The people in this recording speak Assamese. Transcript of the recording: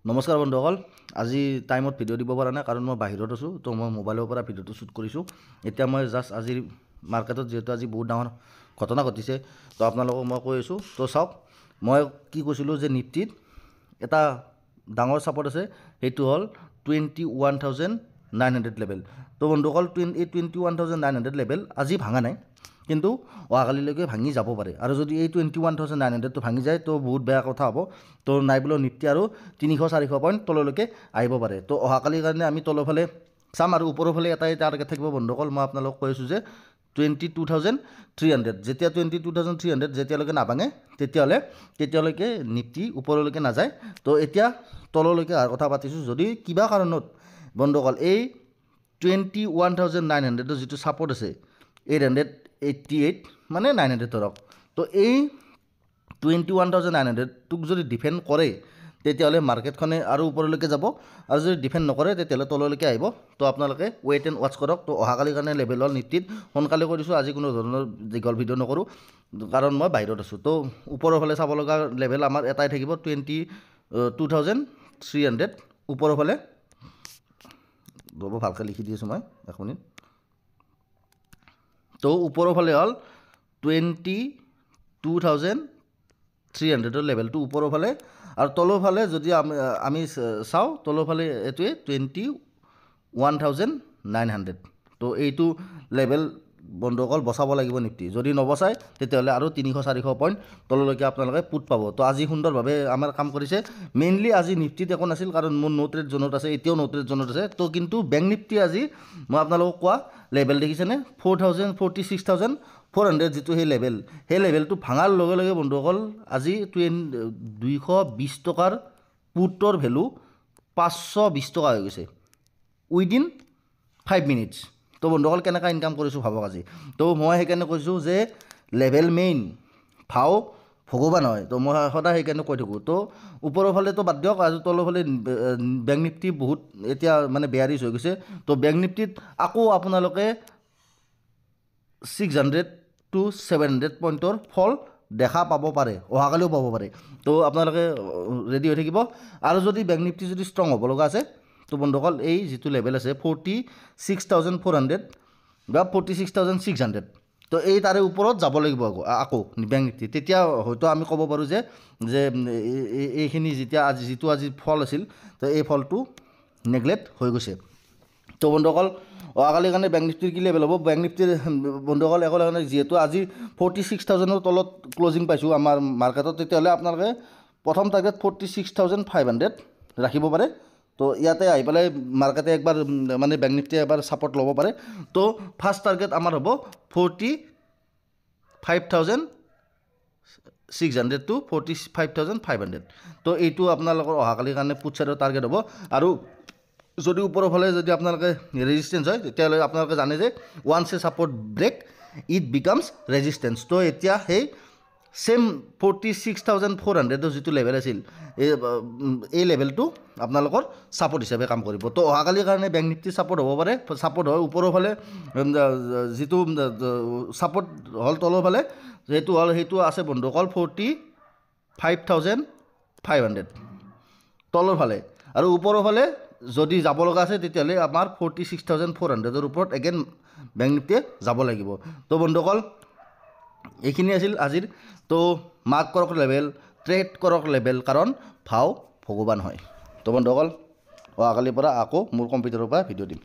নমস্কাৰ বন্ধুসকল আজি টাইমত ভিডিঅ' দিব পৰা নাই কাৰণ মই বাহিৰত আছোঁ তো মই মোবাইলৰ পৰা ভিডিঅ'টো শ্বুট কৰিছোঁ এতিয়া মই জাষ্ট আজি মাৰ্কেটত যেহেতু আজি বহুত ডাঙৰ ঘটনা ঘটিছে তো আপোনালোকক মই কৈ আছোঁ তো চাওক মই কি কৈছিলোঁ যে নিফটিত এটা ডাঙৰ ছাপৰ্ট আছে সেইটো হ'ল 21,900 লেভেল তো বন্ধুসকল এই 21,900 লেভেল আজি ভাঙা নাই কিন্তু অহাকালিলৈকে ভাঙি যাব পাৰে আৰু যদি এই 21,900টো ভাঙি যায় তো বহুত বেয়া কথা হ'ব তো নাই বোলো নিফটি আৰু 300-400 পইণ্ট তললৈকে আহিব পাৰে তো অহাকালিৰ কাৰণে আমি তলৰফালে চাম আৰু ওপৰৰ ফালে এটাই টাৰ্গেট থাকিব বন্ধুসকল মই আপোনালোকক কৈ আছোঁ যে 22,300 যেতিয়া 22,300 যেতিয়ালৈকে নাভাঙে তেতিয়ালৈকে নিফটি ওপৰলৈকে নাযায় তো এতিয়া তললৈকে অহাৰ কথা পাতিছোঁ যদি কিবা কাৰণত বন্ধুসকল এই 21,900 যিটো ছাপৰ্ট আছে 888 মানে 900 ধৰক তো এই 21,900টোক যদি ডিফেণ্ড কৰে তেতিয়াহ'লে মাৰ্কেটখনে আৰু ওপৰলৈকে যাব আৰু যদি ডিফেণ্ড নকৰে তেতিয়াহ'লে তললৈকে আহিব তো আপোনালোকে ৱেইট এণ্ড ৱাচ কৰক তো অহাকালিৰ কাৰণে লেভেল হ'ল নিফটিত সোনকালে কৰিছোঁ আজি কোনো ধৰণৰ দীঘল ভিডিঅ' নকৰোঁ কাৰণ মই বাহিৰত আছোঁ তো ওপৰৰ ফালে চাব লগা লেভেল আমাৰ এটাই থাকিব 22,300 ওপৰৰ ফালে ৰ'ব ভালকৈ লিখি দি আছোঁ মই এক মিনিট তো ওপৰৰ ফালে হ'ল 22,300 লেভেলটো ওপৰৰ ফালে আৰু তলৰ ফালে যদি আমি চাওঁ তলৰ ফালে এইটোৱে 21,900 তো এইটো লেভেল বন্ধুসকল বচাব লাগিব নিফটি যদি নবচায় তেতিয়াহ'লে আৰু 300-400 পইণ্ট তললৈকে আপোনালোকে পুট পাব তো আজি সুন্দৰভাৱে আমাৰ কাম কৰিছে মেইনলি আজি নিফটিত একো নাছিল কাৰণ মোৰ নো ট্ৰেড জোনত আছে এতিয়াও নো ট্ৰেড জোনত আছে তো কিন্তু বেংক নিফটি আজি মই আপোনালোকক কোৱা লেভেল দেখিছেনে 46,400 যিটো সেই লেভেলটো ভাঙাৰ লগে লগে বন্ধুসকল আজি 220 টকাৰ পুটৰ ভেলু 520 টকা হৈ গৈছে উইদিন 5 মিনিটছ তো বন্ধুসকল কেনেকৈ ইনকাম কৰিছোঁ ভাবক আজি তো মই সেইকাৰণে কৈছোঁ যে লেভেল মেইন ভাও ভগৱান হয় তো মই সদায় সেইকাৰণে কৈ থাকোঁ তো ওপৰৰ ফালেতো বাদ দিয়ক আৰু তলৰ ফালে বেংক নিফটি বহুত এতিয়া মানে বেয়াৰিছ হৈ গৈছে তো বেংক নিফটিত আকৌ আপোনালোকে 600-700 পইণ্টৰ ফল দেখা পাব পাৰে অহাকালিও পাব পাৰে তো আপোনালোকে ৰেডি হৈ থাকিব আৰু যদি বেংক নিফটি যদি ষ্ট্ৰং হ'ব লগা আছে তো বন্ধুসকল এই যিটো লেভেল আছে 46,400 বা 46,600 তো এই তাৰে ওপৰত যাব লাগিব আকৌ বেংক নিফটি তেতিয়া হয়তো আমি ক'ব পাৰোঁ যে এইখিনি যিটো আজি ফল আছিল তো এই ফলটো নেগলেক্ট হৈ গৈছে তো বন্ধুসকল অহাকালিৰ কাৰণে বেংক নিফটিৰ কি লেভেল হ'ব বেংক নিফটিৰ বন্ধুসকল একো কাৰণে যিহেতু আজি 46,000ৰ তলত ক্লজিং পাইছোঁ আমাৰ মাৰ্কেটত তেতিয়াহ'লে আপোনালোকে প্ৰথম টাৰ্গেট 46,500 ৰাখিব পাৰে তো ইয়াতে আহি পেলাই মাৰ্কেটে একবাৰ মানে বেংক নিফটিয়ে এবাৰ ছাপৰ্ট ল'ব পাৰে তো ফাৰ্ষ্ট টাৰ্গেট আমাৰ হ'ব 45,600 to 45,500 তো এইটো আপোনালোকৰ অহাকালিৰ কাৰণে পুট ছাইডৰ টাৰ্গেট হ'ব আৰু যদি ওপৰৰ ফালে যদি আপোনালোকে ৰেজিষ্টেঞ্চ হয় তেতিয়াহ'লে আপোনালোকে জানে যে once a support break it because resistance তো এতিয়া সেই সেম 46,400 যিটো লেভেল আছিল এই লেভেলটো আপোনালোকৰ ছাপৰ্ট হিচাপে কাম কৰিব তো অহাকালিৰ কাৰণে বেংক নিফটি ছাপৰ্ট হ'ব পাৰে ছাপৰ্ট হয় ওপৰৰ ফালে যিটো ছাপৰ্ট হ'ল তলৰ ফালে সেইটো আছে বন্ধুসকল 45,500 তলৰ ফালে আৰু ওপৰৰ ফালে যদি যাব লগা আছে তেতিয়াহ'লে আমাৰ 46,400ৰ ওপৰত এগেইন বেংক নিফটিয়ে যাব লাগিব তো বন্ধুসকল এইখিনি আছিল আজিৰ তো মাৰ্ক কৰক লেভেল ট্ৰেড কৰক লেভেল কাৰণ ভাও ভগৱান হয় তো বন্ধুসকল অহাকালিৰ পৰা আকৌ মোৰ কম্পিউটাৰৰ পৰা ভিডিঅ' দিম